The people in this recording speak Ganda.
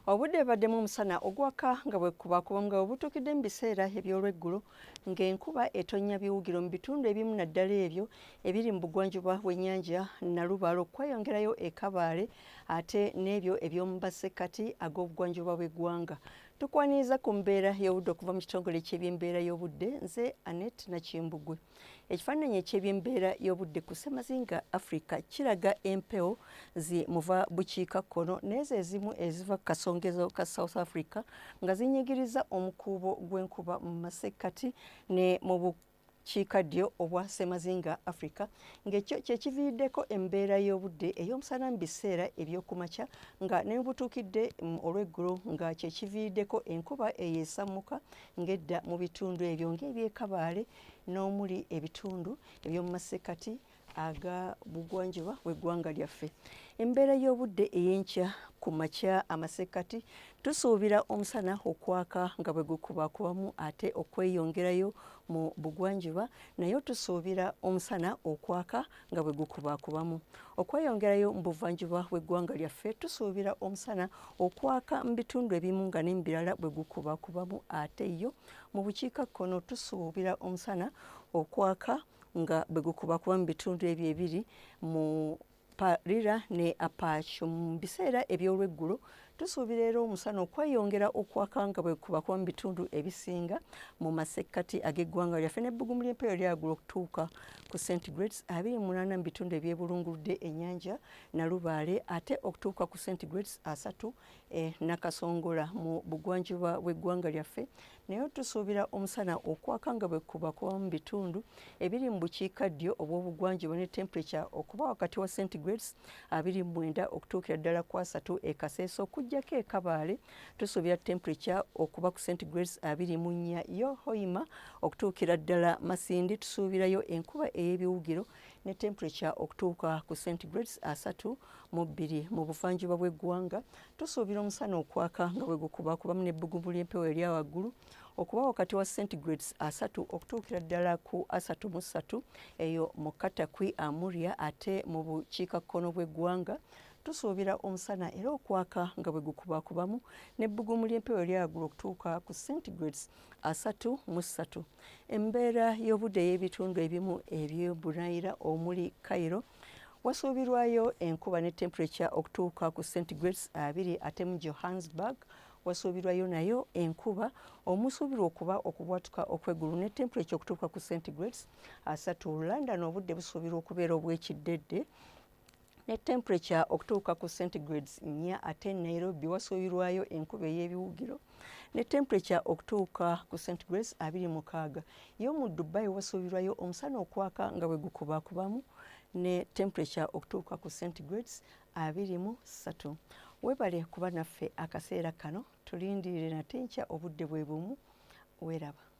Obudde baddemu omusana ogwaka nga bwekubakuba nga obutuukidde mu biseera eby'olweggulo ng'enkuba etonnya biwugiro mu bitundu ebimu naddala ebyo ebiri mu bugwanjuba bw'ennyanja Nalubaale okweyongerayo e Kabaale ate n'ebyo eby'omu masekkati ag'obugwanjuba bw'eggwanga. Tukwaniriza ku mbeera y'obudde okuva mu kitongole ky'ebyembeera y'obudde, nze Annette Nakimbugwe. Ekifaananyi eky'ebyembeera y'obudde ku Ssemazinga Africa kiraga empewo zimuva bukiikakkono n'ezo ezimu eziva ku kasongezo ka South Africa nga zinyigiriza omukuubo gw'enkuba mu masekkati ne mu bukiikaddyo obwa Ssemazinga Africa ng'ekyo kye kiviiriddeko embeera y'obudde ey'omusana mu biseera eby'okumakya nga ne butuukidde olw'eggulo nga kye kiviiriddeko enkuba eyeesammuka ng'edda mu bitundu ebyo ng'eby'e Kabaale n'omuli ebitundu eby'omu masekkati aga bugwanjuba bw'eggwanga lyaffe. Embeera y'obudde ey'enkya ku makya amasekkati tusuubira omusana okwaka nga bwe gukubaakubamu ate okweyongerayo mu bugwanjuba naye tusuubira omusana okwaka nga bwe gukubaakubamu. Okweyongerayo mu buvanjuba bw'eggwanga lyaffe tusuubira omusana okwaka mu bitundu ebimu nga ne mu birala bwe gukubaakubamu ate yo mu bukiikakkono tusuubira omusana okwaka nga bwe gukubakuba mu bitundu ebyo ebiri mu Parira ne Apache. Mu biseera eby'olweggulo tusuubira era omusana okweyongera okwaka nga bwe gukubakuba mu bitundu ebisinga mu masekkati ag'eggwanga lyaffe n'ebbugumu ly'empewo lyagula okutuuka ku centigrades 28 mu bitundu ebyebulunguludde ennyanja Nalubaale ate okutuuka ku centigrades 3 Nakasongola mu bugwanjuba bw'eggwanga lyaffe. Naye tusuubira omusana okwaka nga bwe gukubakuba mu bitundu ebiri mu bukiikaddyo obw'obugwanjuba ne temperature okuba wakati wa centigrades 29 okutuukira ddala ku 3 e Kaseeso okuggyako e Kabaale tusuubira temperature okuba ku centigrades 24 yo Hoima okutuukira ddala Masindi tusuubirayo enkuba ey'ebiwugiro ne temperature okutuuka ku centigrades 32 mu buvanjuba bw'eggwanga. Tusuubira omusana okwaka nga bwe gukubakubamu n'ebbugumu ly'empewo erya waggulu okuba wakati wa centigrades 3 okutuukira ddala ku 33 eyo mu Katakwi Amuria ate mu bukiikakkono bw'eggwanga tusuubira omusana era okwaka nga bwe gukubaakubamu n'ebbugumu ly'empewo eryawaggulu okutuuka ku centigrades 33. Embeera y'obudde y'ebitundu ebimu eby'ebunaayira omuli Cairo wasuubirwayo enkuba ne temperature okutuuka ku centigrades 2 ate mu Johannesburg wasuubirwayo nayo enkuba omusuubirwa okuba okubwatuka okw'eggulu ne temperature okutuuka ku centigrades 3. London obudde busuubirwa okubeera obw'ekiddedde ne temperature okutuuka ku centigrades 4 ate Nairobi wasuubirwayo enkuba ey'ebiwugiro ne temperature okutuuka ku centigrades 26. Yo mu Dubai wasuubirwayo omusana okwaka nga bwe gukubaakubamu ne temperature okutuuka ku centigrades 23. Weebale kuba naffe akaseera kano tulindirire nate nkya obudde bwe bumu weeraba.